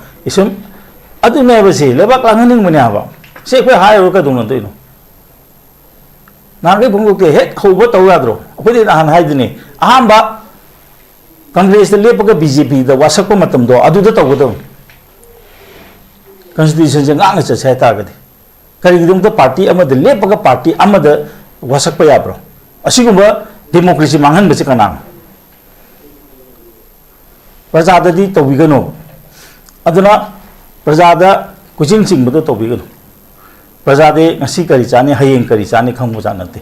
Speaker 1: ꯑꯗꯨꯅꯦꯕ ꯁꯤ ꯂꯩꯕꯥꯛ ꯂꯥꯡꯍꯟꯅꯤꯡꯕꯅꯦ ꯍꯥꯏꯕ ꯁꯤ ꯑꯩꯈꯣꯏ ꯍꯥꯏꯔꯨꯔ ꯀꯩꯗꯧꯅꯗꯣꯏꯅꯣ ꯅꯍꯥꯟꯈꯩ ꯐꯣꯡꯗꯣꯛꯇꯦ ꯍꯦꯛ ꯍꯧꯕ ꯇꯧ ꯌꯥꯗ꯭ꯔꯣ ꯑꯩꯈꯣꯏꯗꯤ ꯅꯍꯥꯟ ꯍꯥꯏꯗꯨꯅꯤ ꯑꯍꯥꯟꯕ ꯀꯪꯒ꯭ꯔꯦꯁꯇ ꯂꯦꯞꯄꯒ BJPꯗ ꯋꯥꯁꯛꯄ ꯃꯇꯝꯗꯣ ꯑꯗꯨꯗ ꯇꯧꯒꯗꯧꯅꯤ ꯀꯟꯁꯇꯤꯇ꯭ꯌꯨꯁꯟꯁꯦ ꯉꯥꯛꯅ ꯆꯠꯁꯦ ꯍꯥꯏꯇꯥꯔꯒꯗꯤ ꯀꯔꯤꯒꯤꯗꯃꯛꯇ ꯄꯥꯔꯇꯤ ꯑꯃꯗ ꯂꯦꯞꯄꯒ ꯄꯥꯔꯇꯤ ꯑꯃꯗ ꯋꯥꯁꯛꯄ ꯌꯥꯕ꯭ꯔꯣ ꯑꯁꯤꯒꯨꯝꯕ ꯗꯦꯃꯣꯀ꯭ꯔꯦꯁꯤ ꯃꯥꯡꯍꯟꯕꯁꯤ ꯀꯅꯥꯅꯣ ꯄ꯭ꯔꯖꯥꯗꯗꯤ ꯇꯧꯕꯤꯒꯅꯨ ꯑꯗꯨꯅ ꯄ꯭ꯔꯖꯥꯗ ꯀꯣꯏꯆꯤꯡ ꯆꯤꯡꯕꯗꯣ ꯇꯧꯕꯤꯒꯅꯨ ꯄ꯭ꯔꯖꯥꯗꯤ ꯉꯁꯤ ꯀꯔꯤ ꯆꯥꯅꯤ ꯍꯌꯦꯡ ꯀꯔꯤ ꯆꯥꯅꯤ ꯈꯪꯕꯖꯥꯠ ꯅꯠꯇꯦ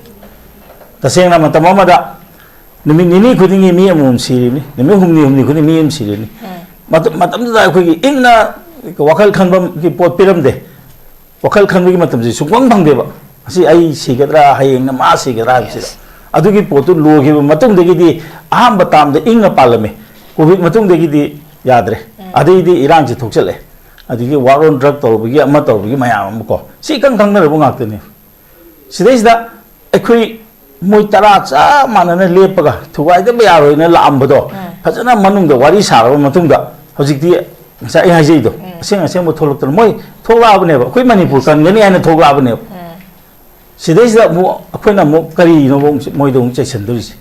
Speaker 1: ꯇꯁꯦꯡꯅ ꯃꯇꯝ ꯑꯃꯗ ꯅꯨꯃꯤꯠ 2 ꯈꯨꯗꯤꯡꯒꯤ ꯃꯤ ꯑꯃꯃꯝ ꯁꯤꯔꯤꯅꯤ ꯅꯨꯃꯤꯠ 8 ꯈꯨꯗꯤꯡꯒꯤ ꯃꯤ ꯑꯃ ꯁꯤꯔꯤꯅꯤ ꯃꯇꯝꯗꯨꯗ ꯑꯩꯈꯣꯏꯒꯤ ꯏꯪꯅ ꯋꯥꯈꯜ ꯈꯟꯕꯒꯤ ꯄꯣꯠ ꯄꯤꯔꯝꯗꯦ ꯋꯥꯈꯜ ꯈꯟꯕꯒꯤ ꯃꯇꯝꯁꯤ ꯁꯨꯡꯐꯪ ꯐꯪꯗꯦꯕ ꯑꯁꯤ ꯑꯩ ꯁꯤꯒꯗ꯭ꯔꯥ ꯍꯌꯦꯡꯅ ꯃꯥ ꯁꯤꯒꯗ꯭ꯔꯥ ꯍꯥꯏꯕꯁꯤꯗ ꯑꯗꯨꯒꯤ ꯄꯣꯠꯇꯨ ꯂꯣꯏꯈꯤꯕ ꯃꯇꯨꯡꯗꯒꯤꯗꯤ ꯑꯍꯥꯟꯕ ꯇꯥꯝꯗ ꯏꯪꯅ ꯄꯥꯜꯂꯝꯃꯤ ꯀꯣꯚꯤꯗ ꯃꯇꯨꯡꯗꯒꯤꯗꯤ ꯌꯥꯗ꯭ꯔꯦ ꯑꯗꯩꯗꯤ ꯏꯔꯥꯡꯁꯤ ꯊꯣꯛꯆꯜꯂꯦ ꯑꯗꯒꯤ ꯋꯥꯔ ꯑꯣꯟ ꯗ꯭ꯔꯒ ꯇꯧꯔꯨꯕꯒꯤ ꯑꯃ ꯇꯧꯔꯨꯕꯒꯤ ꯃꯌꯥꯝ ꯑꯃ ꯀꯣ ꯁꯤ ꯏꯈꯪ ꯈꯪꯅꯔꯕ ꯉꯥꯛꯇꯅꯤ ꯁꯤꯗꯩꯁꯤꯗ ꯑꯩꯈꯣꯏ ꯃꯣꯏ 10 ꯆꯞ ꯃꯥꯟꯅꯅ ꯂꯦꯞꯄꯒ ꯊꯨꯒꯥꯏꯗꯕ ꯌꯥꯔꯣꯏꯅ ꯂꯥꯛꯑꯝꯕꯗꯣ ꯐꯖꯅ ꯃꯅꯨꯡꯗ ꯋꯥꯔꯤ ꯁꯥꯔꯕ ꯃꯇꯨꯡꯗ ꯍꯧꯖꯤꯛꯇꯤ ꯉꯁꯥꯏ ꯑꯩ ꯍꯥꯏꯖꯩꯗꯣ ꯑꯁꯦꯡꯕ ꯊꯣꯛꯂꯛꯇꯅ ꯃꯣꯏ ꯊꯣꯛꯂꯛꯑꯕꯅꯦꯕ ꯑꯩꯈꯣꯏ ꯃꯅꯤꯄꯨꯔ ꯀꯟꯒꯅꯤ ꯍꯥꯏꯅ ꯊꯣꯛꯂꯛꯑꯕꯅꯦꯕ ꯁꯤꯗꯩꯁꯤꯗ ꯑꯃꯨꯛ ꯑꯩꯈꯣꯏꯅ ꯑꯃꯨꯛ ꯀꯔꯤꯅꯣ ꯃꯣꯏꯗ ꯑꯃꯨꯛ ꯆꯩꯁꯟꯗꯣꯔꯤꯁꯦ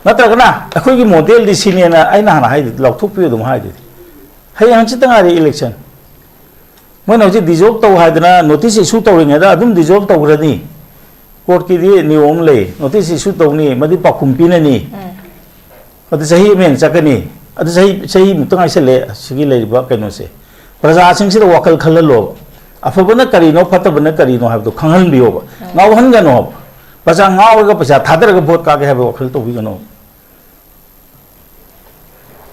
Speaker 1: ꯅꯠꯇ꯭ꯔꯒꯅ ꯑꯩꯈꯣꯏꯒꯤ ꯃꯣꯗꯦꯜꯗꯤ ꯁꯤꯅꯦꯅ ꯑꯩꯅ ꯍꯥꯟꯅ ꯍꯥꯏꯗꯨꯗꯤ ꯂꯧꯊꯣꯛꯄꯤꯌꯨ ꯑꯗꯨꯝ ꯍꯥꯏꯗꯨꯗꯤ ꯍꯌꯦꯡ ꯍꯪꯆꯤꯠꯇ ꯉꯥꯏꯔꯦ ꯏꯂꯦꯛꯁꯟ ꯃꯣꯏꯅ ꯍꯧꯖꯤꯛ ꯗꯤꯖꯣꯜꯕ ꯇꯧ ꯍꯥꯏꯗꯅ ꯅꯣꯇꯤꯁ ꯏꯁꯨ ꯇꯧꯔꯤꯉꯩꯗ ꯑꯗꯨꯝ ꯗꯤꯖꯣꯜꯕ ꯇꯧꯈ꯭ꯔꯅꯤ ꯀꯣꯔꯠꯀꯤꯗꯤ ꯅꯤꯌꯣꯝ ꯂꯩ ꯅꯣꯇꯤꯁ ꯏꯁꯨ ꯇꯧꯅꯤ ꯃꯗꯨ ꯄꯥꯎꯈꯨꯝ ꯄꯤꯅꯅꯤ ꯑꯗꯨ ꯆꯍꯤ ꯑꯃ ꯍꯦꯟꯅ ꯆꯠꯀꯅꯤ ꯑꯗꯨ ꯆꯍꯤ ꯃꯨꯛꯇ ꯉꯥꯏꯁꯜꯂꯦ ꯁꯤꯒꯤ ꯂꯩꯔꯤꯕ ꯀꯩꯅꯣꯁꯦ प्रजासिंग वखल खल्लो अफबन करीनो फतबन करीनो है खंगहनबियोब गावहनगनो प्रजा गावरग पैसा थादरग भोट कागे है वखल तौबिगनो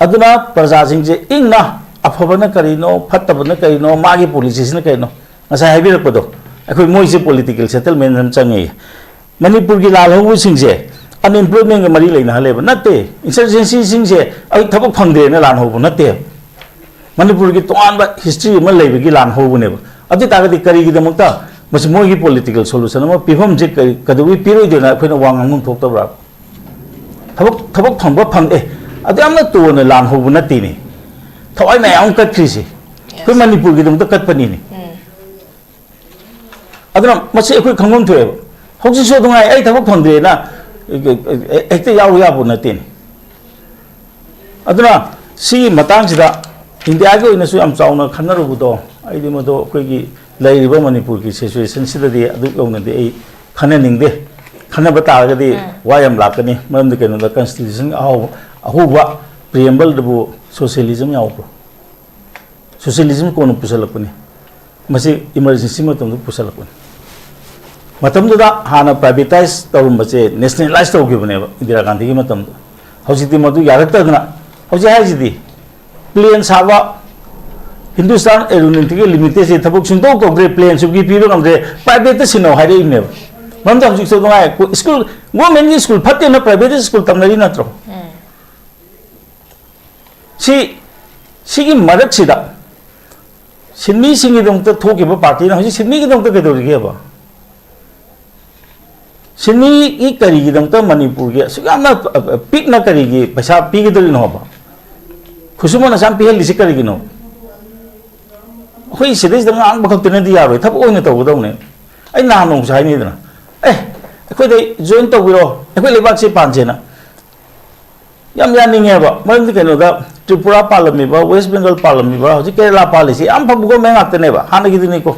Speaker 1: अदुना प्रजासिंग जे इंगना अफबन करीनो फतबन करीनो मागी पॉलिसीजन करीनो ngasa haibirapado akhoi moise political settlement nam changi manipur gi lalhau sing je unemployment ga mari leina haleba natte insurgency sing je ai thabak phangde na lan hobu natte manipur gi toan ba history ma leiba gi lan hobu ne adi tagadi kari gi damakta mas moi gi political solution ma pifam je kadui piroi de na akhoi na wang ngum thok tabra thabak phangba phangde adi amna to na lan hobu natte ni thawai na yang kat krisi koi manipur gi damakta kat pani ni अदुना मसे अखोय खंगम थोय हौजि सो दंगाय ऐ थबक फंदे ना एकते याव याबो नतेन अदुना सी मतांग सिदा India के ओइनसु याम चावना खनरबुदो आइदि मदो अखोयगी लैरिबा मणिपुर की situation सिददि अदु यौनदि ऐ खननिंगदे खनबा तारगदि वायम लाकनी मरमदि केनो द कॉन्स्टिट्यूशन अहोबा प्रिएम्बल दबु सोशलिज्म यावबो सोशलिज्म कोन पुसलकनी मसे इमरजेंसी मतम पुसलकनी मतमदुदा हाना प्राइवेटाइज तौरमसे नेशनलाइज तौगिबनेबा इंदिरा गांधी की मतम हौजिति मदु यारक्तदना हौजि हाइजिदि प्लेन साबा हिंदुस्तान एरोनॉटिकल लिमिटेड से थबक सुंदो तौग्रे प्लेन सुगी पीबो गमदे प्राइवेट सिनो हाइरेइनेब ममदा हौजि सो दंगाय स्कूल गवर्नमेंट की स्कूल फते ना प्राइवेट स्कूल तमनरी नत्रो सिगी मरक सिदा सिन्मी सिंगी दंत थोकिबा पार्टी ना हौजि सिन्मी की दंत केदोरिगेबा सिन्नी की करीगी दंत मणिपुर के सुगामना पिकना करीगी पैसा पीगदरी नोबा खुसुमन असम पिहल लिसि करीगी नो होई सिदेस दंग आंग बखतने दि यारोय थब ओइना तौगदौने ऐ ना नो साइनी दना ए अखोय दे जॉइन तौबिरो अखोय लेबाक से पांजेना याम यानिंगेबा मरमदि केनोदा त्रिपुरा पार्लियामेंट वेस्ट बंगाल पार्लियामेंट हजि केरला पालिसी आम फब गवर्नमेंट आक्तनेबा हानगी दिनिको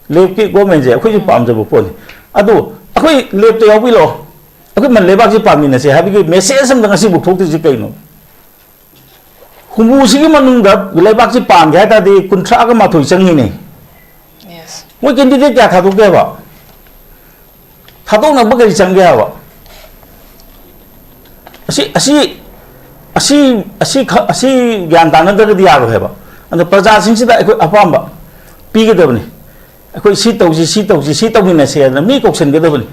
Speaker 1: लेफ्ट गवर्नमेंट जे अखोय पामजबो पोनी अदो अखोय लेफ्ट याबिलो अखोय मन लेबाक जे पामिनसे हाबिगे मेसेज सम दंग सिबु थोक्ति जे कइनो हुमु सिगी मनुंगा लेबाक जे पाम गया तादि कुंथ्रा गा माथोय चंगिने यस मोय कैंडिडेट क्या थादोकेबा थादोना बगरि चंगेबा ज्ञान तानदरगदी यारो है अद प्रजा सिंसिदा अखोय अपाम पीगदबनी अखोय सी तौमिनसे मी कौशनगदबनी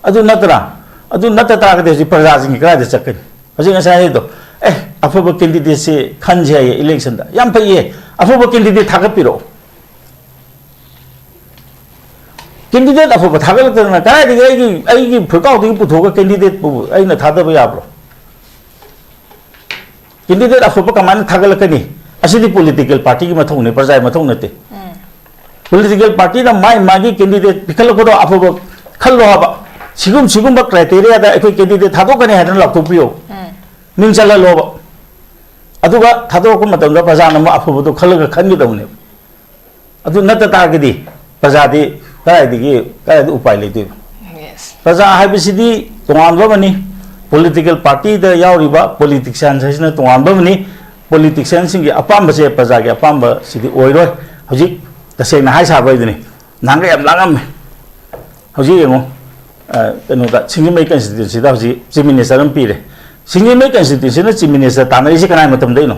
Speaker 1: अदु नतरा अदु नत तागदे हजि प्रजा सिंग करादे चक्कनी हजि ngसाय दो अफब कैंडिडेट से खनजे इलेक्शन दा याम फैये अफब कैंडिडेट थागपिरो कैंडिडेट अफब थागलतना करादे आइगी फुकाउदि पुथोगा कैंडिडेट पु आइना थादब याब्रो कैंडिडेट अफब कमान थागलकनी असिदि पॉलिटिकल पार्टी की मथौने प्रजा मथौ नते पॉलिटिकल पार्टी दा माई मागी कैंडिडेट पिखलको अफब खल्लो हाबा सिगुम क्राइटेरिया दा अखोय कैंडिडेट थादोकने हादन लाक्तोपियो मिंग चला लोब अदुगा थादोको मतमदा प्रजा नम अफबदो खलगा खनगिदौने अदु नत तागदि प्रजादि काय उपाय लेदि प्रजा हाइबसिदि तोंगानबमनी पॉलिटिकल पार्टी दा यावरिबा पॉलिटिशियन हाइसना तोंगानबमनी पॉलिटिशियन सिंग अपामबसे प्रजा के अपामब सिदि ओइरोय हजि तसेना हाइ साबैदनि नांगा याम लागम हजि यंगो कनोदा सिंगमै कंस्टिट्यूएंसी दा हजि चीफ मिनिस्टर अम पीरे सिंगमै कंस्टिट्यूएंसी चीफ मिनिस्टर तानाइसे कनाय मतम दैनो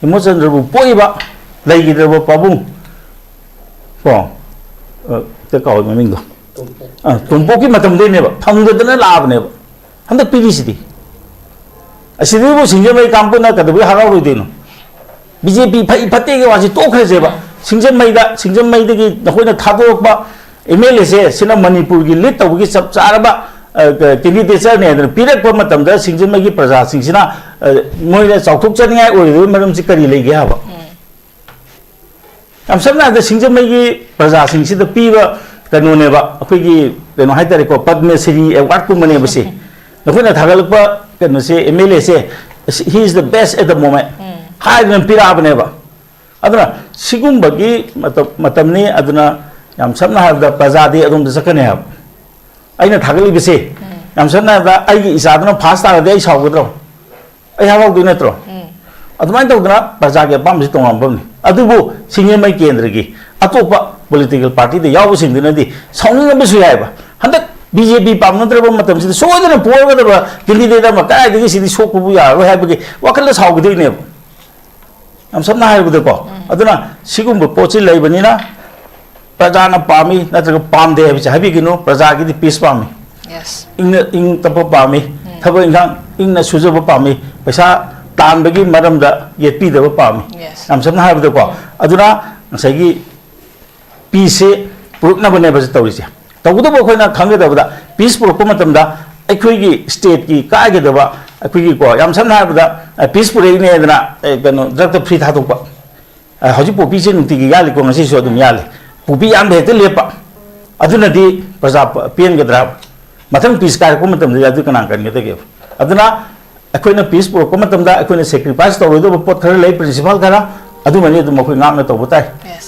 Speaker 1: इमोचंद्रबु पोइबा लैगिद्रबु पाबुं को ते काव ममिंगो तुमपोकी मतम दैनेबा फंगदना लाबनेबा हंद पीरिसिदि असिदिबु सिंगमै कामपुना कदबु हागाव दैनो बीजेपी फई फते के वाजि तोखरेजेबा सिंगमैदगी नखोइना थादोकबा एमएलए से सिना मणिपुर की लीड तौगी सब चारबा कैंडिडेट ने पीरक मतमदा सिंगमैगी प्रजा सिंगसिना मोइना चाउथोकचनियाय ओइदो मरम सि करी लेगे हाबा हम सबना द सिंगमैगी प्रजा सिंगसिदा पीबा कनोनेबा अखोइगी कनो हाइतारे को पद्मश्री अवार्ड को मने बसे नखोइना थागलपा कनो से एमएलए से he is the best at the moment हाइदन पीराबनेबा अदना सिगुंबगी मतमनी अदना याम सबना हाबदा प्रजादि अदुम दसकने हाब अइना थागलिबसे याम सबना दा आइगी इसादना फास्ट तारदे आई सावगद्रो आई हावगदु नत्रो अदुमाइन तौदना प्रजा के पामसि तोंगामबनी अदुबु सिंगमै केंद्रगी अतोपा पॉलिटिकल पार्टी दे याव सिंगदनदी साउनिंगबसु यायबा हंदक बीजेपी पामनद्रब मतमसि सोदना पोरगदबा कैंडिडेट अमा कायदगी सिदि सोकबु यारो हायबगे वखल सावगदइने हम सबना हायबदको अदुना सिगुंब पोचि लैबनिना प्रजा न पामी नत्रग पामदे हाबिगिनो प्रजा की पीस पामी इन तप पामी थब इंगां इन सुजब पामी पैसा तानबगी मरमदा येपीदब पामी हम सबना हाबदको अदुना सगी पीसे पुरुकनबने बज तौरिसे तौगदब अखोइना खंगदबदा पीस पुरुक मतमदा अखोइगी स्टेट की कागदबा अखोइगी को हम सबना हाबदा पीस पुरेने दना कनो ड्रग फ्री थादोपा हजि पोपीसे नुतिगी यालिको ngasi so dum yali पुपी याम हेते लेपा अदुनदी प्रजा पेनगद्रा मथंग पीस कार को मतम दे अदु कना कनगदगे अदुना अखोइना पीस पुरो को मतम दा अखोइना सैक्रिफाइस तौदो पोत खर ले प्रिंसिपल खरा अदु मने अदु मखोइ ngaमना तौबो ताइ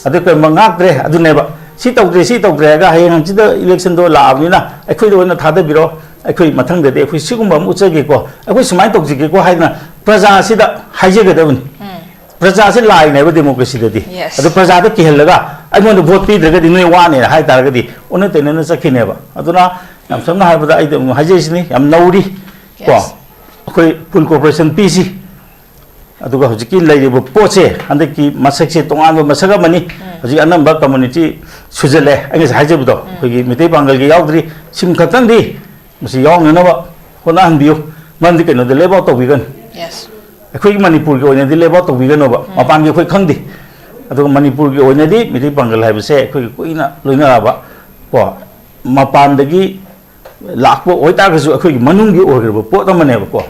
Speaker 1: अदु क मंगाक्रे अदुनेबा सी तौद्रे गा हेंग जिद इलेक्शन दो लाबनिना अखोइ दोना थादे बिरो अखोइ मथंग दे अखोइ सिगुम्बा मुचगे को अखोइ समाय तौजिगे को हाइना प्रजा सिदा हाइजेगदबनि प्रजा से लाइनेब डेमोक्रेसी ददी अदु प्रजा द केहलगा अइमोन वोट पीद्रगदी नोय वाने हाइ तारगदी उन तेनन सखिनेबा अदुना याम समना हाइबदा आइ हाइजेसिनी याम नौरी को अखोइ फुल कोऑपरेशन पीसी अदुगा हजिकी लैरिबो पोचे हंदकी मसकसे तोंगान मसगा मनी हजि अनंबा कम्युनिटी सुजले अंगे हाइजेबदो अखोइगी मिते बांगल गी यावद्री सिम खतंदी मसि यावननबा होना हनबियो मंदि केनो दे लेबो तोबिगन यस अखोई मणिपुर के ओइनदी लेबो तोबिगनोबा मपान के अखोई खंगदी अदुगा मणिपुर के ओइनदी मिते बांगल हाइबसे अखोई कोइना लोइनाबा को मपानदगी लाखबो ओइतागसु अखोई मनुंगी ओगरबो पोत अमनेबा को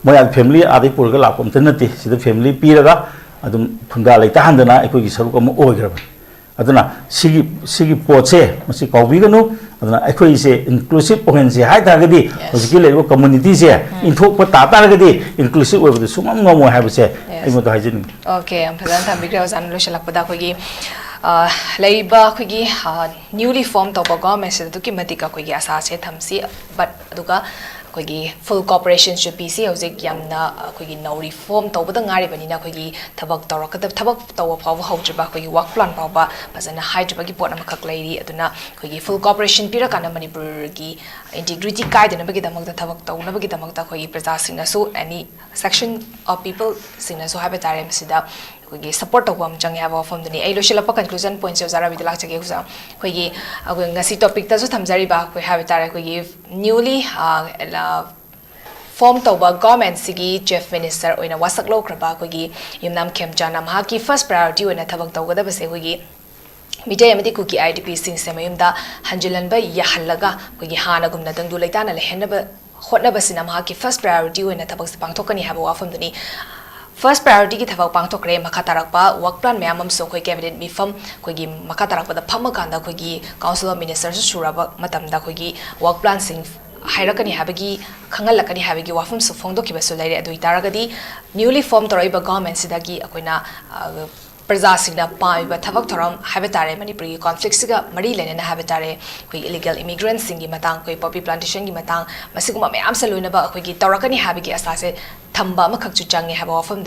Speaker 1: मोया फैमिली आदि पुरगा लापम तनती सिदा फैमिली पीरगा अदुम फुंगा लेता हंदना अखोई सरुक अम ओगरबा अदुना सिगी पोचे मसि कौबिगनु अदुना अखोई से इंक्लूसिव ओहेंसे हाइ तागदी हजिकी लेबो कम्युनिटी से इंथोक तातारगदी इंक्लूसिव ओबदु सुमम ngamo हाइबसे आइमो तो हाइजिन
Speaker 2: ओके हम फजन थाबिग्रा जान लोशलकपदा खोगी लेबा खोगी न्यूली फॉर्म तोबा गवर्नमेंट से दुकी मतिका खोगी आसा से थमसी बट दुका ꯑꯩꯈꯣꯏꯒꯤ full cooperation should be ꯁꯤ ꯍꯧꯖꯤꯛ ꯌꯥꯝꯅ ꯑꯩꯈꯣꯏꯒꯤ ꯅꯧꯔꯤ ꯐꯣꯔꯝ ꯇꯧꯕꯗ ꯉꯥꯏꯔꯤꯕꯅꯤꯅ ꯑꯩꯈꯣꯏꯒꯤ ꯊꯕꯛ ꯇꯧꯔꯛꯀꯗꯕ ꯊꯕꯛ ꯇꯧꯕ ꯐꯥꯎꯕ ꯍꯧꯗ꯭ꯔꯤꯕ ꯑꯩꯈꯣꯏꯒꯤ ꯋꯥꯔꯛ ꯄ꯭ꯂꯥꯟ ꯐꯥꯎꯕ ꯐꯖꯅ ꯍꯥꯏꯗ꯭ꯔꯤꯕꯒꯤ ꯄꯣꯠ ꯑꯃꯈꯛ ꯂꯩꯔꯤ ꯑꯗꯨꯅ ꯑꯩꯈꯣꯏꯒꯤ full cooperation ꯄꯤꯔꯀꯥꯟꯗ ꯃꯅꯤꯄꯨꯔꯒꯤ integrity ꯀꯥꯏꯗꯅꯕꯒꯤꯗꯃꯛꯇ ꯊꯕꯛ ꯇꯧꯅꯕꯒꯤꯗꯃꯛꯇ ꯑꯩꯈꯣꯏꯒꯤ ꯄ꯭ꯔꯖꯥꯁꯤꯡꯅꯁꯨ any section of people ꯁꯤꯡꯅꯁꯨ ꯍꯥꯏꯕ ꯇꯥꯔꯦ ꯃꯁꯤꯗ ꯑꯩꯈꯣꯏꯒꯤ ꯁꯄꯣꯔꯠ ꯇꯧꯕ ꯑꯃ ꯆꯪꯉꯦ ꯍꯥꯏꯕ ꯋꯥꯐꯝꯗꯨꯅꯤ ꯑꯩ ꯂꯣꯏꯁꯤꯜꯂꯛꯄ ꯀꯟꯀ꯭ꯂꯨꯖꯟ ꯄꯣꯏꯟꯠꯁꯦ ꯑꯣꯖꯥ ꯔꯕꯤꯗ ꯂꯥꯛꯆꯒꯦ ꯑꯩꯈꯣꯏꯒꯤ ꯉꯁꯤ ꯇꯣꯄꯤꯛꯇꯁꯨ ꯊꯝꯖꯔꯤꯕ ꯑꯩꯈꯣꯏ ꯍꯥꯏꯕ ꯇꯥꯔꯦ ꯑꯩꯈꯣꯏꯒꯤ ꯅ꯭ꯌꯨꯂꯤ ꯐꯣꯔꯝ ꯇꯧꯕ ꯒꯣꯔꯃꯦꯟꯠꯁꯤꯒꯤ ꯆꯤꯐ ꯃꯤꯅꯤꯁꯇꯔ ꯑꯣꯏꯅ ꯋꯥꯁꯛ ꯂꯧꯈ꯭ꯔꯕ ꯑꯩꯈꯣꯏꯒꯤ ꯌꯨꯝꯅꯥꯝ ꯈꯦꯝꯆꯥꯟꯗ ꯃꯍꯥꯛꯀꯤ ꯐꯥꯔꯁ ꯄ꯭ꯔꯥꯏꯌꯣꯔꯤꯇꯤ ꯑꯣꯏꯅ ꯊꯕꯛ ꯇꯧꯒꯗꯕꯁꯦ ꯑꯩꯈꯣꯏꯒ ꯃꯤꯇꯩ ꯑꯃꯗꯤ ꯀꯨꯀꯤ IDPꯁꯤꯡꯁꯦ ꯃꯌꯨꯝꯗ ꯍꯟꯖꯤꯜꯍꯟꯕ ꯌꯥꯍꯜꯂꯒ ꯑꯩꯈꯣꯏꯒꯤ ꯍꯥꯟꯅꯒꯨꯝꯅ ꯇꯪꯗꯨ ꯂꯩꯇꯥꯅ ꯂꯩꯍꯟꯅꯕ ꯍꯣꯠꯅꯕꯁꯤꯅ ꯃꯍꯥꯛꯀꯤ ꯐꯥꯔꯁ ꯄ꯭ꯔꯥꯏꯌꯣꯔꯤꯇꯤ ꯑꯣꯏꯅ ꯊꯕꯛꯁꯦ ꯄꯥꯡꯊꯣꯛꯀꯅꯤ ꯍꯥꯏꯕ ꯋꯥꯐꯝꯗꯨꯅꯤ ꯐꯥꯔꯁ ꯄ꯭ꯔꯥꯏꯌꯣꯔꯤꯇꯤꯒꯤ ꯊꯕꯛ ꯄꯥꯡꯊꯣꯛꯈ꯭ꯔꯦ ꯃꯈꯥ ꯇꯥꯔꯛꯄ ꯋꯥꯔꯛ ꯄ꯭ꯂꯥꯟ ꯃꯌꯥꯝ ꯑꯃꯁꯨ ꯑꯩꯈꯣꯏ ꯀꯦꯕꯤꯅꯦꯠ ꯃꯤꯐꯝ ꯑꯩꯈꯣꯏꯒꯤ ꯃꯈꯥ ꯇꯥꯔꯛꯄꯗ ꯐꯝꯃꯀꯥꯟꯗ ꯑꯩꯈꯣꯏꯒꯤ ꯀꯥꯎꯟꯁꯤꯜ ꯑꯣꯐ ꯃꯤꯅꯤꯁꯇꯔꯁꯨ ꯁꯨꯔꯕ ꯃꯇꯝꯗ ꯑꯩꯈꯣꯏꯒꯤ ꯋꯥꯔꯛ ꯄ꯭ꯂꯥꯟꯁꯤꯡ ꯍꯥꯏꯔꯛꯀꯅꯤ ꯍꯥꯏꯕꯒꯤ ꯈꯪꯍꯜꯂꯛꯀꯅꯤ ꯍꯥꯏꯕꯒꯤ ꯋꯥꯐꯝꯁꯨ ꯐꯣꯡꯗꯣꯛꯈꯤꯕꯁꯨ ꯂꯩꯔꯦ ꯑꯗꯨ ꯑꯣꯏꯇꯥꯔꯒꯗꯤ ꯅ꯭ꯌꯨꯂꯤ ꯐꯣꯔꯝ ꯇꯧꯔꯛꯏꯕ ꯒꯣꯔꯃꯦꯟꯠꯁꯤꯗꯒꯤ ꯑꯩꯈꯣꯏꯅ ꯄ꯭ꯔꯖꯥꯁꯤꯡꯅ ꯄꯥꯝꯃꯤꯕ ꯊꯕꯛ ꯊꯧꯔꯝ ꯍꯥꯏꯕ ꯇꯥꯔꯦ ꯃꯅꯤꯄꯨꯔꯒꯤ ꯀꯣꯟꯐ꯭ꯂꯤꯛꯁꯤꯒ ꯃꯔꯤ ꯂꯩꯅꯅ ꯍꯥꯏꯕ ꯇꯥꯔꯦ ꯑꯩꯈꯣꯏꯒꯤ ꯏꯂꯤꯒꯦꯜ ꯏꯃꯤꯒ꯭ꯔꯦꯟꯠꯁꯤꯡꯒꯤ ꯃꯇꯥꯡ ꯑꯩꯈꯣꯏ ꯄꯣꯄꯤ ꯄ꯭ꯂꯥꯟꯇꯦꯁꯟꯒꯤ ꯃꯇꯥꯡ ꯃꯁꯤꯒꯨꯝꯕ ꯃꯌꯥꯝꯁꯦ ꯂꯣꯏꯅꯕ ꯑꯩꯈꯣꯏꯒꯤ ꯇꯧꯔꯛꯀꯅꯤ ꯍꯥꯏꯕꯒꯤ ꯑꯁꯥꯁꯦ ꯊꯝꯕ ꯑꯃꯈꯛꯁꯨ ꯆꯪꯉꯦ ꯍꯥꯏꯕ ꯋꯥꯐꯝꯗꯨꯅꯤ